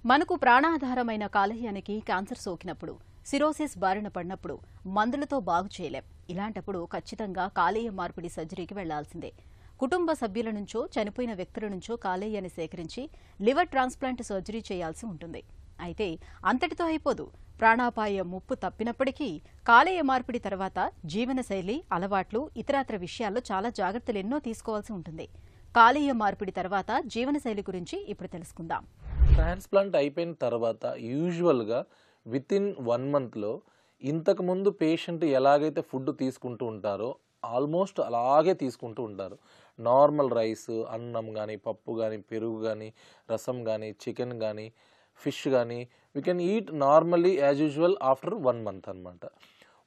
మనకు ప్రాణాధారమైన కాలేయానికి క్యాన్సర్ సోకినప్పుడు, సిరోసిస్ బారిన పడినప్పుడు మందులతో బాగు చేయలేం. ఇలాంటప్పుడు ఖచ్చితంగా కాలేయ మార్పిడి సర్జరీకి వెళ్లాల్సిందే. కుటుంబ సభ్యుల నుంచో చనిపోయిన వ్యక్తుల నుంచో కాలేయాన్ని సేకరించి లివర్ ట్రాన్స్ప్లాంట్ సర్జరీ చేయాల్సి ఉంటుంది. అయితే అంతటితో అయిపోదు. ప్రాణాపాయ ముప్పు తప్పినప్పటికీ కాలేయ మార్పిడి తర్వాత జీవనశైలి, అలవాట్లు, ఇతరాత్ర విషయాల్లో చాలా జాగ్రత్తలు ఎన్నో తీసుకోవాల్సి ఉంటుంది. కాలేయ మార్పిడి తర్వాత జీవనశైలి గురించి ఇప్పుడు తెలుసుకుందాం. ట్రాన్స్‌ప్లాంట్ అయిపోయిన తర్వాత యూజువల్‌గా వితిన్ 1 మంత్‌లో ఇంతకుముందు పేషెంట్ ఎలాగైతే ఫుడ్ తీసుకుంటూ ఉంటారో ఆల్మోస్ట్ అలాగే తీసుకుంటూ ఉంటారు. నార్మల్ రైస్, అన్నం గానీ, పప్పు గానీ, పెరుగు గానీ, రసం గానీ, చికెన్ గానీ, ఫిష్ గానీ we can eat normally as usual after 1 month అనమాట.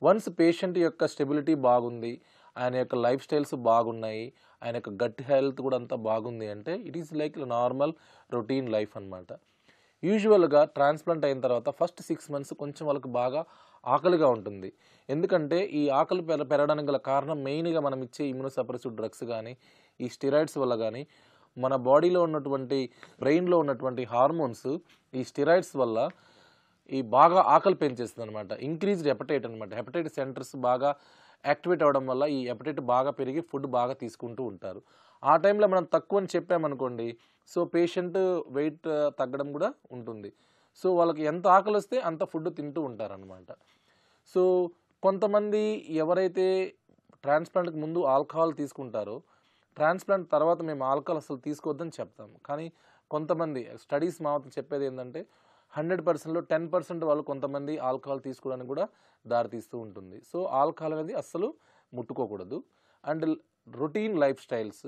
వన్స్ పేషెంట్ యొక్క స్టెబిలిటీ బాగుంది, ఆయన యొక్క లైఫ్ స్టైల్స్ బాగున్నాయి, ఆయన యొక్క గట్ హెల్త్ కూడా అంతా బాగుంది అంటే it is like normal routine life అనమాట. యూజువల్గా ట్రాన్స్ప్లాంట్ అయిన తర్వాత ఫస్ట్ 6 మంత్స్ కొంచెం వాళ్ళకి బాగా ఆకలిగా ఉంటుంది. ఎందుకంటే ఈ ఆకలి పెరగడానికి గల కారణం మెయిన్గా మనం ఇచ్చే ఇమ్యూనోసప్రెసివ్ డ్రగ్స్ కానీ, ఈ స్టెరాయిడ్స్ వల్ల కానీ, మన బాడీలో ఉన్నటువంటి బ్రెయిన్లో ఉన్నటువంటి హార్మోన్స్ ఈ స్టెరాయిడ్స్ వల్ల ఈ బాగా ఆకలి పెంచేస్తుంది అనమాట. ఇంక్రీజ్డ్ హెపటైట్ అనమాట. హెపటైట్ సెంటర్స్ బాగా యాక్టివేట్ అవ్వడం వల్ల ఈ హెపటైట్ బాగా పెరిగి ఫుడ్ బాగా తీసుకుంటూ ఉంటారు. ఆ టైంలో మనం తక్కువ అని చెప్పామనుకోండి, సో పేషెంట్ వెయిట్ తగ్గడం కూడా ఉంటుంది. సో వాళ్ళకి ఎంత ఆకలి వస్తే అంత ఫుడ్ తింటూ ఉంటారనమాట. సో కొంతమంది ఎవరైతే ట్రాన్స్ప్లాంట్కి ముందు ఆల్కహాల్ తీసుకుంటారో, ట్రాన్స్ప్లాంట్ తర్వాత మేము ఆల్కహాల్ అసలు తీసుకోవద్దని చెప్తాం. కానీ కొంతమంది స్టడీస్ మాత్రం చెప్పేది ఏంటంటే 100%లో 10% వాళ్ళు కొంతమంది ఆల్కహాల్ తీసుకోవడానికి కూడా దారితీస్తూ ఉంటుంది. సో ఆల్కహాల్ అనేది అస్సలు ముట్టుకోకూడదు. And routine life styles,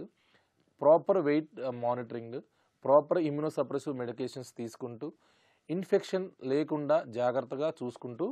proper weight monitoring, proper immunosuppressive medications తీసుకుంటూ ఇన్ఫెక్షన్ లేకుండా జాగ్రత్తగా చూసుకుంటూ